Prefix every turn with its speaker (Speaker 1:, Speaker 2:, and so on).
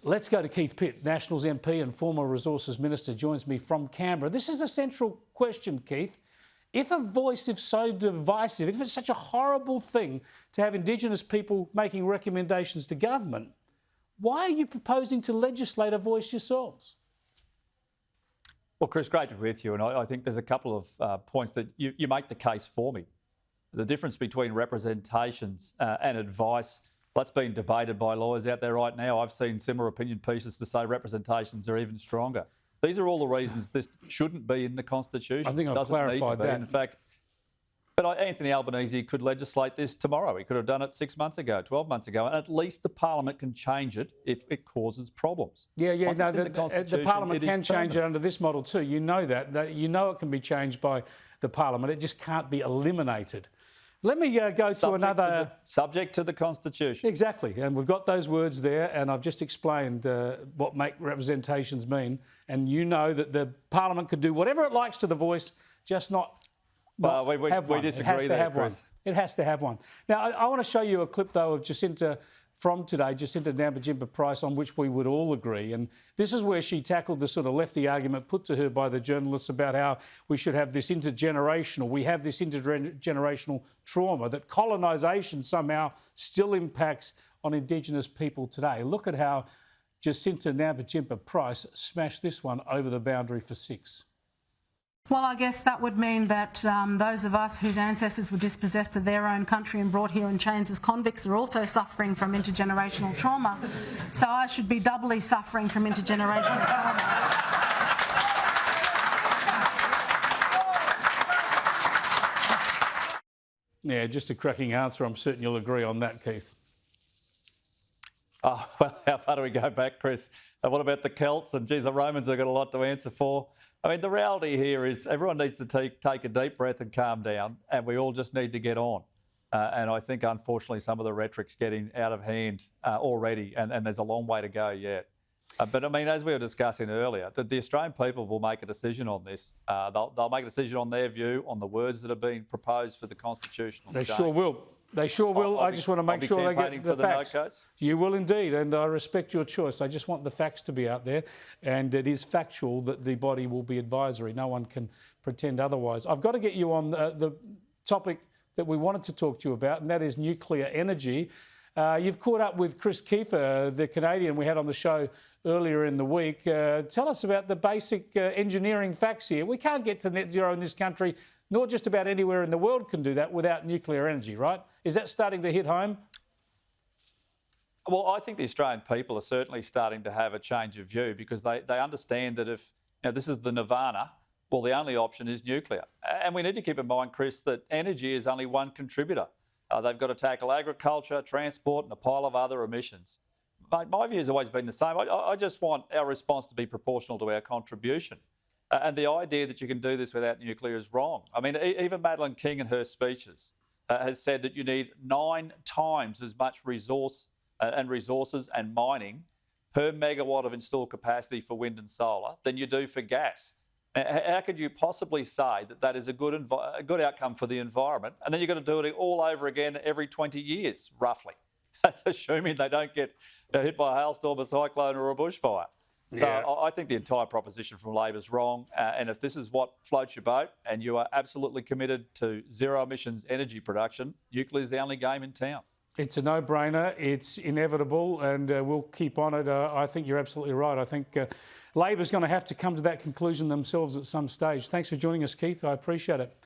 Speaker 1: Let's go to Keith Pitt, Nationals MP and former Resources Minister, joins me from Canberra. This is a central question, Keith. If a voice is so divisive, if it's such a horrible thing to have Indigenous people making recommendations to government, why are you proposing to legislate a voice yourselves?
Speaker 2: Well, Chris, great to be with you. And I think there's a couple of points that you make the case for me. The difference between representations and advice, that's being debated by lawyers out there right now. I've seen similar opinion pieces to say representations are even stronger. These are all the reasons this shouldn't be in the Constitution.
Speaker 1: I think I've clarified that.
Speaker 2: In fact, but Anthony Albanese could legislate this tomorrow. He could have done it 6 months ago, 12 months ago, and at least the Parliament can change it if it causes problems.
Speaker 1: The Parliament can change it under this model too. You know that. You know it can be changed by the Parliament. It just can't be eliminated. Let me go to another...
Speaker 2: Subject to the Constitution.
Speaker 1: Exactly, and we've got those words there, and I've just explained what make representations mean, and you know that the Parliament could do whatever it likes to the voice, just not have one.
Speaker 2: We disagree there, Chris.
Speaker 1: It has to have one. Now, I want to show you a clip, though, of Jacinta from today, Jacinta Nampijinpa Price, on which we would all agree. And this is where she tackled the sort of lefty argument put to her by the journalists about how we should have this intergenerational trauma, that colonisation somehow still impacts on Indigenous people today. Look at how Jacinta Nampijinpa Price smashed this one over the boundary for 6.
Speaker 3: Well, I guess that would mean that those of us whose ancestors were dispossessed of their own country and brought here in chains as convicts are also suffering from intergenerational trauma. So I should be doubly suffering from intergenerational trauma.
Speaker 1: Yeah, just a cracking answer. I'm certain you'll agree on that, Keith.
Speaker 2: Oh, well, how far do we go back, Chris? And what about the Celts? And, geez, the Romans have got a lot to answer for. I mean, the reality here is everyone needs to take a deep breath and calm down, and we all just need to get on. And I think, unfortunately, some of the rhetoric's getting out of hand already, and there's a long way to go yet. But, I mean, as we were discussing earlier, the Australian people will make a decision on this. They'll make a decision on their view, on the words that are being proposed for the constitutional change.
Speaker 1: They sure will. They sure will. I just want to make sure they get the facts. You will indeed, and I respect your choice. I just want the facts to be out there, and it is factual that the body will be advisory. No one can pretend otherwise. I've got to get you on the topic that we wanted to talk to you about, and that is nuclear energy. You've caught up with Chris Kiefer, the Canadian we had on the show earlier in the week. Tell us about the basic engineering facts here. We can't get to net zero in this country, nor just about anywhere in the world can do that without nuclear energy, right? Is that starting to hit home?
Speaker 2: Well, I think the Australian people are certainly starting to have a change of view, because they understand that if this is the nirvana, well, the only option is nuclear. And we need to keep in mind, Chris, that energy is only one contributor. They've got to tackle agriculture, transport and a pile of other emissions. My view has always been the same. I just want our response to be proportional to our contribution. And the idea that you can do this without nuclear is wrong. I mean, even Madeleine King in her speeches has said that you need 9 times as much resources and mining per megawatt of installed capacity for wind and solar than you do for gas. How could you possibly say that that is a good outcome for the environment, and then you've got to do it all over again every 20 years, roughly? That's assuming they don't get hit by a hailstorm, a cyclone or a bushfire. So yeah. I think the entire proposition from Labor is wrong. And if this is what floats your boat and you are absolutely committed to zero emissions energy production, nuclear is the only game in town.
Speaker 1: It's a no-brainer. It's inevitable, and we'll keep on it. I think you're absolutely right. I think Labor's going to have to come to that conclusion themselves at some stage. Thanks for joining us, Keith. I appreciate it.